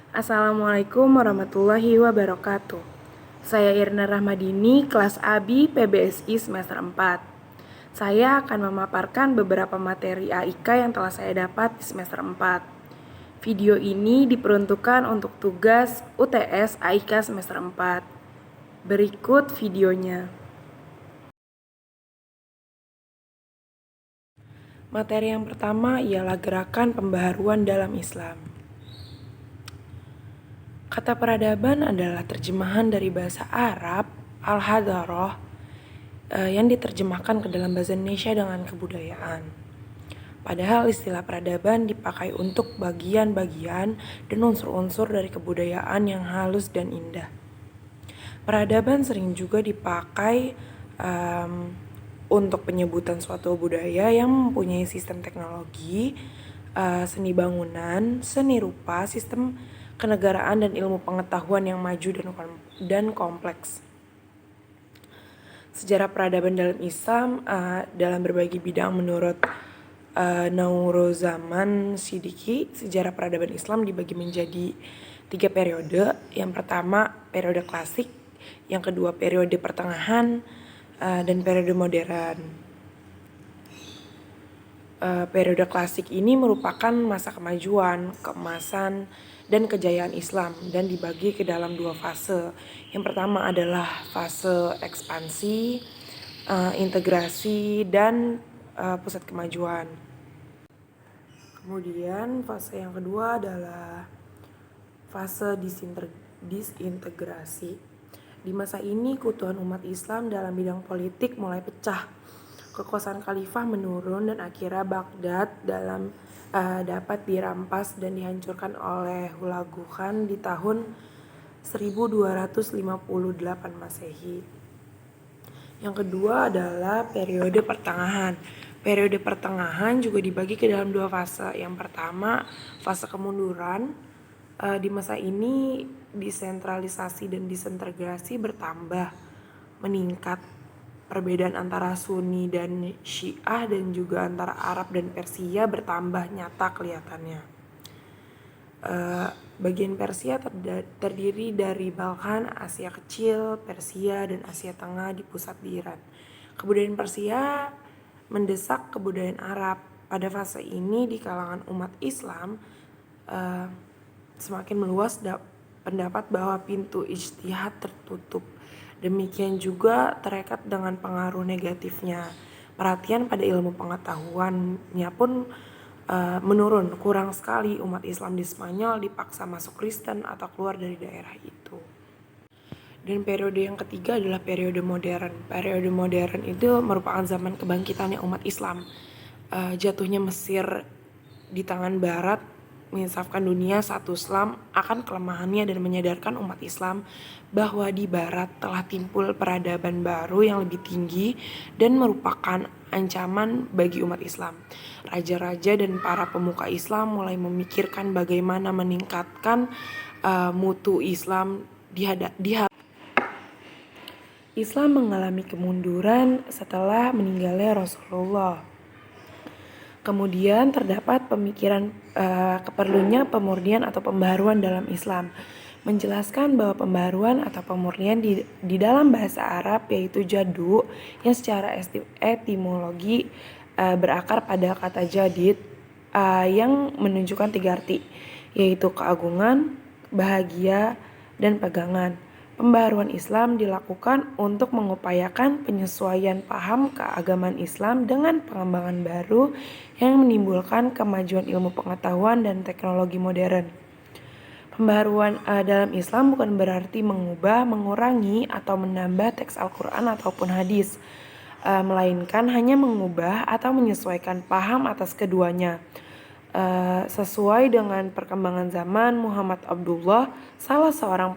Assalamualaikum warahmatullahi wabarakatuh. Saya Irna Rahmadini, kelas AB PBSI semester 4. Saya akan memaparkan beberapa materi AIK yang telah saya dapat di semester 4. Video ini diperuntukkan untuk tugas UTS AIK semester 4. Berikut videonya. Materi yang pertama ialah gerakan pembaharuan dalam Islam. Kata peradaban adalah terjemahan dari bahasa Arab al-hadarah yang diterjemahkan ke dalam bahasa Indonesia dengan kebudayaan. Padahal istilah peradaban dipakai untuk bagian-bagian dan unsur-unsur dari kebudayaan yang halus dan indah. Peradaban sering juga dipakai untuk penyebutan suatu budaya yang mempunyai sistem teknologi, seni bangunan, seni rupa, sistem kenegaraan dan ilmu pengetahuan yang maju dan kompleks. Sejarah peradaban dalam Islam dalam berbagai bidang menurut Naurozaman Siddiqi, sejarah peradaban Islam dibagi menjadi 3 periode. Yang pertama periode klasik, yang kedua periode pertengahan, dan periode modern. Periode klasik ini merupakan masa kemajuan, keemasan, dan kejayaan Islam dan dibagi ke dalam 2 fase. Yang pertama adalah fase ekspansi, integrasi, dan pusat kemajuan. Kemudian fase yang kedua adalah fase disintegrasi. Di masa ini keutuhan umat Islam dalam bidang politik mulai pecah. Kekuasaan khalifah menurun dan akhirnya Baghdad dapat dirampas dan dihancurkan oleh Hulagu Khan di tahun 1258 Masehi. Yang kedua adalah periode pertengahan. Periode pertengahan juga dibagi ke dalam 2 fase. Yang pertama, fase kemunduran. Di masa ini desentralisasi dan disintegrasi bertambah, meningkat. Perbedaan antara Sunni dan Syiah dan juga antara Arab dan Persia bertambah nyata kelihatannya. Bagian Persia terdiri dari Balkan, Asia Kecil, Persia, dan Asia Tengah di pusat di Iran. Kebudayaan Persia mendesak kebudayaan Arab. Pada fase ini di kalangan umat Islam semakin meluas pendapat bahwa pintu ijtihad tertutup. Demikian juga terikat dengan pengaruh negatifnya. Perhatian pada ilmu pengetahuannya pun menurun. Kurang sekali umat Islam di Spanyol dipaksa masuk Kristen atau keluar dari daerah itu. Dan periode yang ketiga adalah periode modern. Periode modern itu merupakan zaman kebangkitannya umat Islam. Jatuhnya Mesir di tangan Barat menginsafkan dunia satu Islam akan kelemahannya dan menyadarkan umat Islam bahwa di Barat telah timbul peradaban baru yang lebih tinggi dan merupakan ancaman bagi umat Islam. Raja-raja dan para pemuka Islam mulai memikirkan bagaimana meningkatkan mutu Islam Islam mengalami kemunduran setelah meninggalnya Rasulullah. Kemudian terdapat pemikiran keperluannya pemurnian atau pembaharuan dalam Islam. Menjelaskan bahwa pembaharuan atau pemurnian di dalam bahasa Arab yaitu jadu yang secara etimologi berakar pada kata jadid yang menunjukkan 3 arti, yaitu keagungan, bahagia, dan pegangan. Pembaharuan Islam dilakukan untuk mengupayakan penyesuaian paham keagamaan Islam dengan pengembangan baru yang menimbulkan kemajuan ilmu pengetahuan dan teknologi modern. Pembaharuan dalam Islam bukan berarti mengubah, mengurangi, atau menambah teks Al-Quran ataupun hadis, melainkan hanya mengubah atau menyesuaikan paham atas keduanya. Sesuai dengan perkembangan zaman, Muhammad Abdullah, salah seorang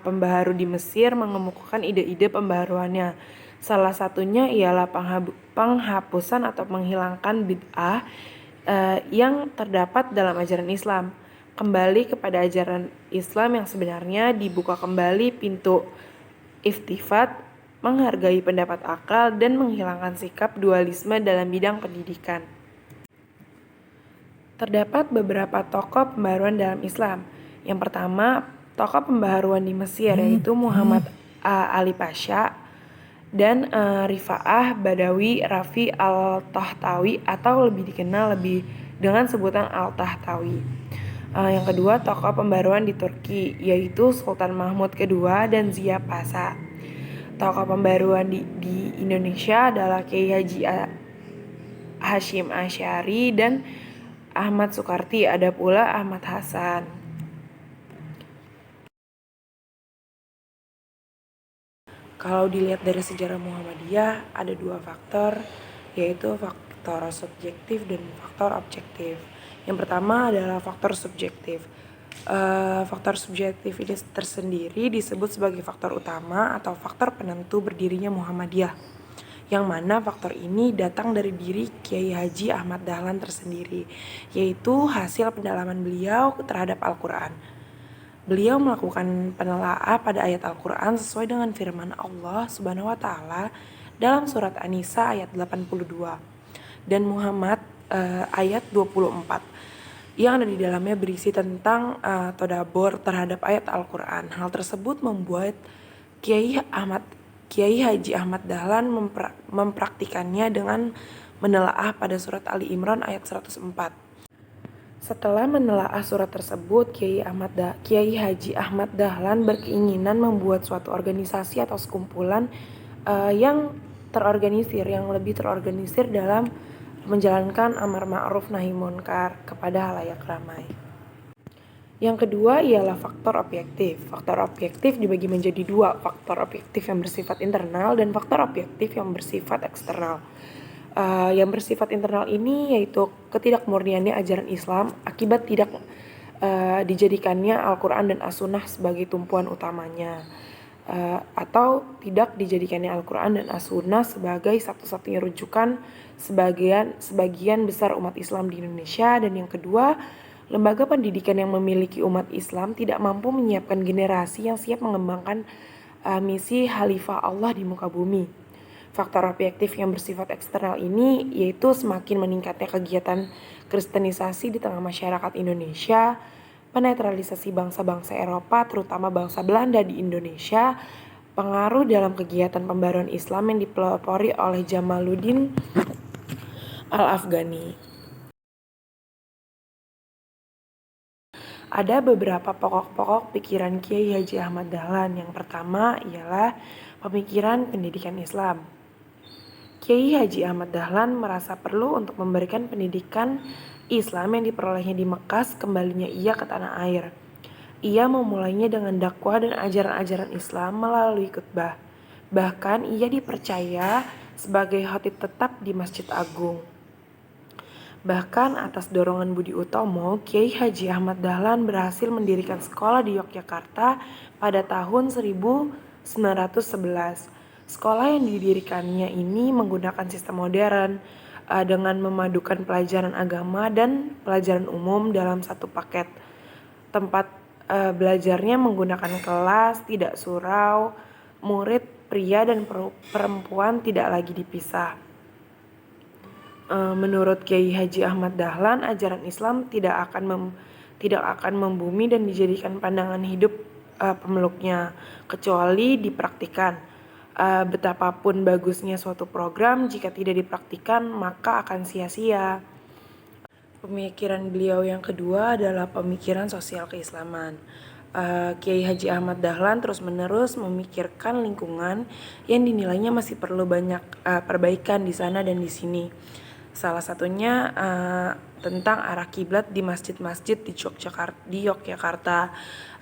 pembaharu di Mesir, mengemukakan ide-ide pembaharuannya. Salah satunya ialah penghapusan atau menghilangkan bid'ah yang terdapat dalam ajaran Islam. Kembali kepada ajaran Islam yang sebenarnya, dibuka kembali pintu iftifat, menghargai pendapat akal, dan menghilangkan sikap dualisme dalam bidang pendidikan. Terdapat beberapa tokoh pembaruan dalam Islam. Yang pertama, tokoh pembaharuan di Mesir yaitu Muhammad Ali Pasha dan Rifa'ah Badawi Rafi Al-Tahtawi atau lebih dikenal dengan sebutan Al-Tahtawi. Yang kedua, tokoh pembaruan di Turki yaitu Sultan Mahmud II dan Zia Pasha. Tokoh pembaruan di Indonesia adalah Kiai Haji Hashim Asy'ari dan Ahmad Sukarti, ada pula Ahmad Hasan. Kalau dilihat dari sejarah Muhammadiyah, ada dua faktor, yaitu faktor subjektif dan faktor objektif. Yang pertama adalah faktor subjektif. Faktor subjektif ini tersendiri disebut sebagai faktor utama atau faktor penentu berdirinya Muhammadiyah, yang mana faktor ini datang dari diri Kiai Haji Ahmad Dahlan tersendiri, yaitu hasil pendalaman beliau terhadap Al-Quran. Beliau melakukan penelaah pada ayat Al-Quran sesuai dengan firman Allah Subhanahu wa Ta'ala dalam surat An-Nisa ayat 82 dan Muhammad ayat 24 yang ada di dalamnya berisi tentang tadabbur terhadap ayat Al-Quran. Hal tersebut membuat Kiai Haji Ahmad Dahlan mempraktikannya dengan menelaah pada surat Ali Imran ayat 104. Setelah menelaah surat tersebut, Kiai Haji Ahmad Dahlan berkeinginan membuat suatu organisasi atau sekumpulan yang lebih terorganisir dalam menjalankan amar ma'ruf nahi munkar kepada halayak ramai. Yang kedua ialah faktor objektif. Faktor objektif dibagi menjadi dua, faktor objektif yang bersifat internal dan faktor objektif yang bersifat eksternal. Yang bersifat internal ini yaitu ketidakmurniannya ajaran Islam akibat tidak dijadikannya Al-Quran dan As-Sunnah sebagai tumpuan utamanya, atau tidak dijadikannya Al-Quran dan As-Sunnah sebagai satu-satunya rujukan sebagian besar umat Islam di Indonesia. Dan yang kedua, lembaga pendidikan yang memiliki umat Islam tidak mampu menyiapkan generasi yang siap mengembangkan misi Khalifah Allah di muka bumi. Faktor objektif yang bersifat eksternal ini yaitu semakin meningkatnya kegiatan kristenisasi di tengah masyarakat Indonesia, penetralisasi bangsa-bangsa Eropa terutama bangsa Belanda di Indonesia, pengaruh dalam kegiatan pembaruan Islam yang dipelopori oleh Jamaluddin Al-Afghani. Ada beberapa pokok-pokok pikiran Kiai Haji Ahmad Dahlan. Yang pertama ialah pemikiran pendidikan Islam. Kiai Haji Ahmad Dahlan merasa perlu untuk memberikan pendidikan Islam yang diperolehnya di Mekah kembalinya ia ke tanah air. Ia memulainya dengan dakwah dan ajaran-ajaran Islam melalui khutbah. Bahkan ia dipercaya sebagai khatib tetap di Masjid Agung. Bahkan atas dorongan Budi Utomo, Kiai Haji Ahmad Dahlan berhasil mendirikan sekolah di Yogyakarta pada tahun 1911. Sekolah yang didirikannya ini menggunakan sistem modern dengan memadukan pelajaran agama dan pelajaran umum dalam satu paket. Tempat belajarnya menggunakan kelas, tidak surau, murid pria dan perempuan tidak lagi dipisah. Menurut Kiai Haji Ahmad Dahlan, ajaran Islam tidak akan membumi dan dijadikan pandangan hidup pemeluknya, kecuali dipraktikkan. Betapapun bagusnya suatu program, jika tidak dipraktikkan maka akan sia-sia. Pemikiran beliau yang kedua adalah pemikiran sosial keislaman. Kiai Haji Ahmad Dahlan terus-menerus memikirkan lingkungan yang dinilainya masih perlu banyak perbaikan di sana dan di sini. Salah satunya tentang arah kiblat di masjid-masjid di Yogyakarta,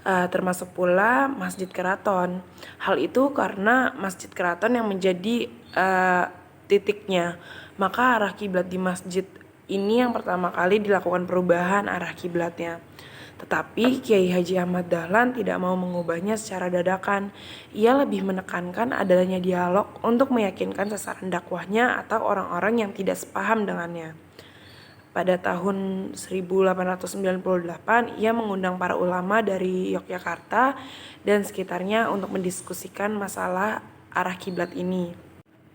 termasuk pula Masjid Keraton. Hal itu karena Masjid Keraton yang menjadi titiknya, maka arah kiblat di masjid ini yang pertama kali dilakukan perubahan arah kiblatnya. Tetapi Kiai Haji Ahmad Dahlan tidak mau mengubahnya secara dadakan. Ia lebih menekankan adanya dialog untuk meyakinkan sasaran dakwahnya atau orang-orang yang tidak sepaham dengannya. Pada tahun 1898, ia mengundang para ulama dari Yogyakarta dan sekitarnya untuk mendiskusikan masalah arah kiblat ini.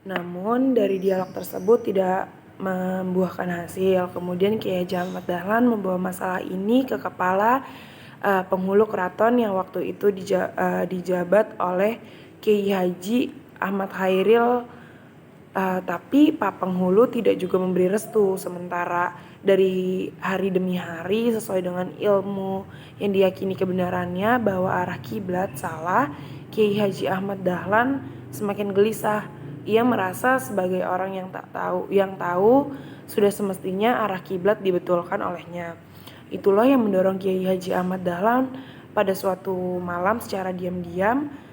Namun dari dialog tersebut tidak membuahkan hasil. Kemudian Kiai Haji Ahmad Dahlan membawa masalah ini ke kepala penghulu keraton yang waktu itu dijabat oleh Kiai Haji Ahmad Khairil. Tapi Pak Penghulu tidak juga memberi restu. Sementara dari hari demi hari sesuai dengan ilmu yang diyakini kebenarannya bahwa arah kiblat salah, Kiai Haji Ahmad Dahlan semakin gelisah. Ia merasa sebagai orang yang tahu sudah semestinya arah kiblat dibetulkan olehnya. Itulah yang mendorong Kiai Haji Ahmad Dahlan pada suatu malam secara diam-diam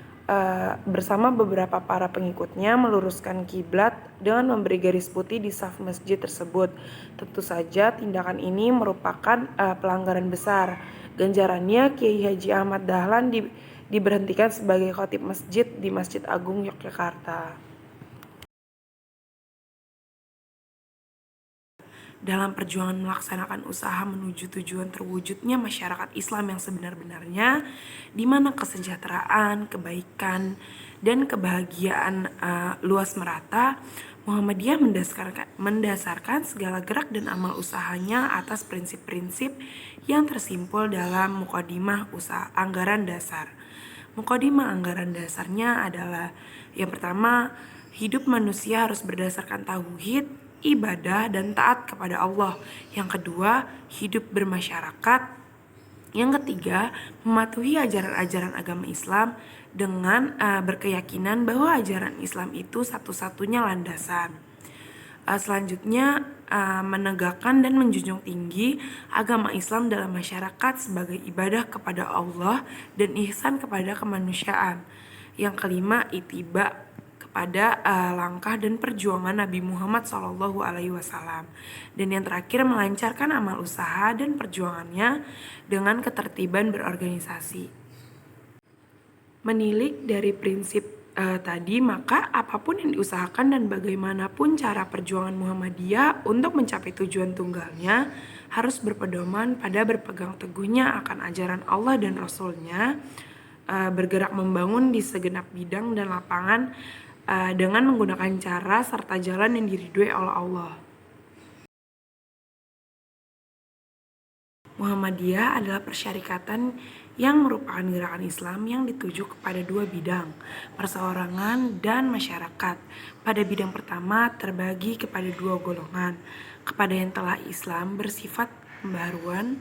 bersama beberapa para pengikutnya meluruskan kiblat dengan memberi garis putih di saf masjid tersebut. Tentu saja tindakan ini merupakan pelanggaran besar. Ganjarannya Kiai Haji Ahmad Dahlan diberhentikan sebagai khatib masjid di Masjid Agung Yogyakarta. Dalam perjuangan melaksanakan usaha menuju tujuan terwujudnya masyarakat Islam yang sebenar-benarnya, di mana kesejahteraan, kebaikan, dan kebahagiaan luas merata, Muhammadiyah mendasarkan segala gerak dan amal usahanya atas prinsip-prinsip yang tersimpul dalam Muqaddimah usaha anggaran dasar. Muqaddimah anggaran dasarnya adalah yang pertama, hidup manusia harus berdasarkan tauhid, ibadah, dan taat kepada Allah. Yang kedua, hidup bermasyarakat. Yang ketiga, mematuhi ajaran-ajaran agama Islam dengan berkeyakinan bahwa ajaran Islam itu satu-satunya landasan. Selanjutnya, menegakkan dan menjunjung tinggi agama Islam dalam masyarakat sebagai ibadah kepada Allah dan ihsan kepada kemanusiaan. Yang kelima, ittiba pada langkah dan perjuangan Nabi Muhammad SAW. Dan yang terakhir, melancarkan amal usaha dan perjuangannya dengan ketertiban berorganisasi. Menilik dari prinsip tadi, maka apapun yang diusahakan dan bagaimanapun cara perjuangan Muhammadiyah untuk mencapai tujuan tunggalnya harus berpedoman pada berpegang teguhnya akan ajaran Allah dan Rasul-Nya, bergerak membangun di segenap bidang dan lapangan dengan menggunakan cara serta jalan yang diridhoi oleh Allah. Muhammadiyah adalah persyarikatan yang merupakan gerakan Islam yang dituju kepada dua bidang, perseorangan dan masyarakat. Pada bidang pertama terbagi kepada dua golongan, kepada yang telah Islam bersifat pembaharuan,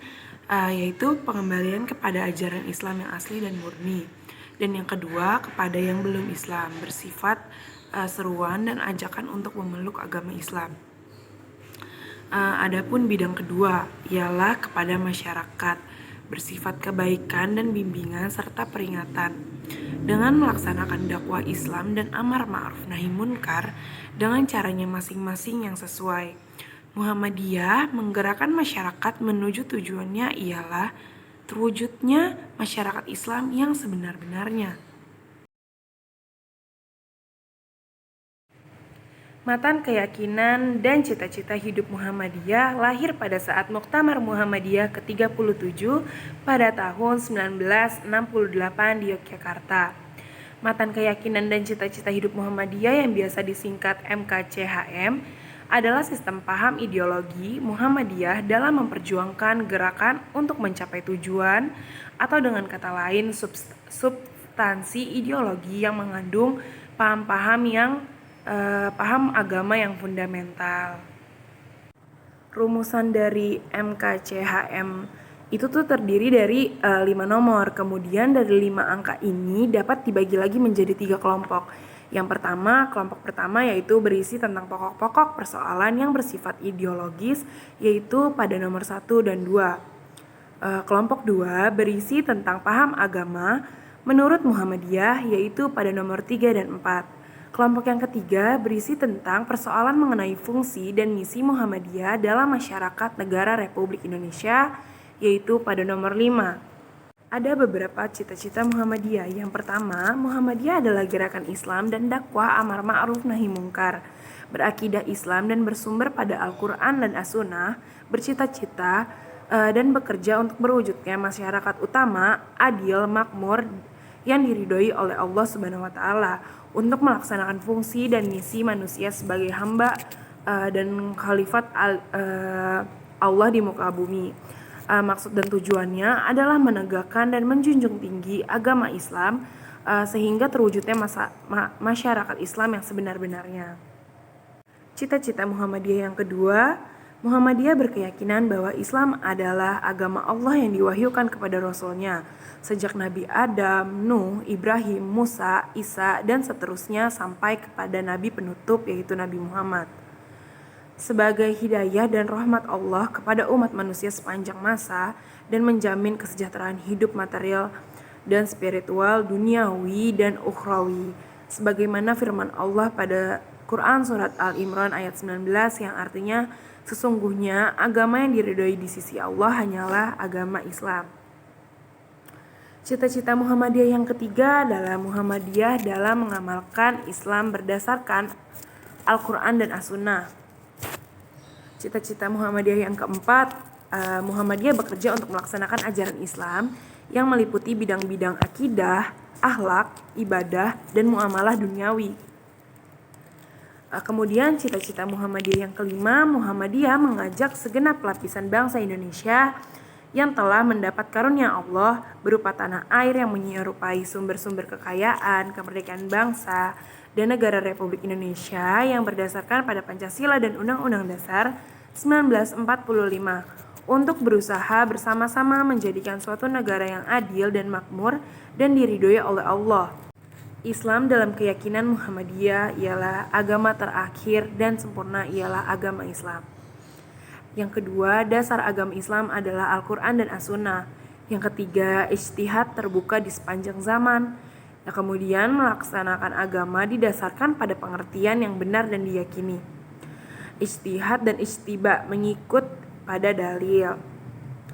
yaitu pengembalian kepada ajaran Islam yang asli dan murni. Dan yang kedua, kepada yang belum Islam, bersifat seruan dan ajakan untuk memeluk agama Islam. Adapun bidang kedua ialah kepada masyarakat, bersifat kebaikan dan bimbingan serta peringatan. Dengan melaksanakan dakwah Islam dan amar ma'ruf nahi munkar dengan caranya masing-masing yang sesuai. Muhammadiyah menggerakkan masyarakat menuju tujuannya ialah terwujudnya masyarakat Islam yang sebenar-benarnya. Matan keyakinan dan cita-cita hidup Muhammadiyah lahir pada saat Muktamar Muhammadiyah ke-37 pada tahun 1968 di Yogyakarta. Matan keyakinan dan cita-cita hidup Muhammadiyah yang biasa disingkat MKCHM adalah sistem paham ideologi Muhammadiyah dalam memperjuangkan gerakan untuk mencapai tujuan, atau dengan kata lain substansi ideologi yang mengandung paham agama yang fundamental. Rumusan dari MKCHM itu terdiri dari 5 nomor, kemudian dari 5 angka ini dapat dibagi lagi menjadi 3 kelompok. Yang pertama, kelompok pertama yaitu berisi tentang pokok-pokok persoalan yang bersifat ideologis, yaitu pada nomor 1 dan 2. Kelompok 2 berisi tentang paham agama menurut Muhammadiyah, yaitu pada nomor 3 dan 4. Kelompok yang ketiga berisi tentang persoalan mengenai fungsi dan misi Muhammadiyah dalam masyarakat negara Republik Indonesia, yaitu pada nomor 5. Ada beberapa cita-cita Muhammadiyah. Yang pertama, Muhammadiyah adalah gerakan Islam dan dakwah amar ma'ruf nahi munkar, berakidah Islam dan bersumber pada Al-Quran dan As-Sunnah, bercita-cita dan bekerja untuk berwujudnya masyarakat utama, adil, makmur, yang diridhoi oleh Allah Subhanahu wa Ta'ala, untuk melaksanakan fungsi dan misi manusia sebagai hamba dan khalifat Allah di muka bumi. Maksud dan tujuannya adalah menegakkan dan menjunjung tinggi agama Islam sehingga terwujudnya masyarakat Islam yang sebenar-benarnya. Cita-cita Muhammadiyah yang kedua, Muhammadiyah berkeyakinan bahwa Islam adalah agama Allah yang diwahyukan kepada Rasulnya sejak Nabi Adam, Nuh, Ibrahim, Musa, Isa, dan seterusnya sampai kepada Nabi penutup yaitu Nabi Muhammad. Sebagai hidayah dan rahmat Allah kepada umat manusia sepanjang masa dan menjamin kesejahteraan hidup material dan spiritual, duniawi, dan ukhrawi. Sebagaimana firman Allah pada Quran Surat Al-Imran ayat 19 yang artinya sesungguhnya agama yang diridhoi di sisi Allah hanyalah agama Islam. Cita-cita Muhammadiyah yang ketiga adalah Muhammadiyah dalam mengamalkan Islam berdasarkan Al-Quran dan As-Sunnah. Cita-cita Muhammadiyah yang keempat, Muhammadiyah bekerja untuk melaksanakan ajaran Islam yang meliputi bidang-bidang akidah, akhlak, ibadah, dan muamalah duniawi. Kemudian cita-cita Muhammadiyah yang kelima, Muhammadiyah mengajak segenap lapisan bangsa Indonesia yang telah mendapat karunia Allah berupa tanah air yang menyerupai sumber-sumber kekayaan, kemerdekaan bangsa, dan negara Republik Indonesia yang berdasarkan pada Pancasila dan Undang-Undang Dasar 1945 untuk berusaha bersama-sama menjadikan suatu negara yang adil dan makmur dan diridhoi oleh Allah. Islam dalam keyakinan Muhammadiyah ialah agama terakhir dan sempurna ialah agama Islam. Yang kedua, dasar agama Islam adalah Al-Quran dan As-Sunnah. Yang ketiga, ijtihad terbuka di sepanjang zaman. Yang kemudian, melaksanakan agama didasarkan pada pengertian yang benar dan diyakini. Ijtihad dan ijtiba mengikut pada dalil.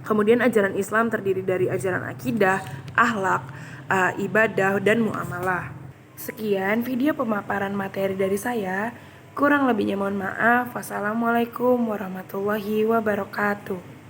Kemudian ajaran Islam terdiri dari ajaran akidah, akhlak, ibadah, dan muamalah. Sekian video pemaparan materi dari saya. Kurang lebihnya mohon maaf. Wassalamualaikum warahmatullahi wabarakatuh.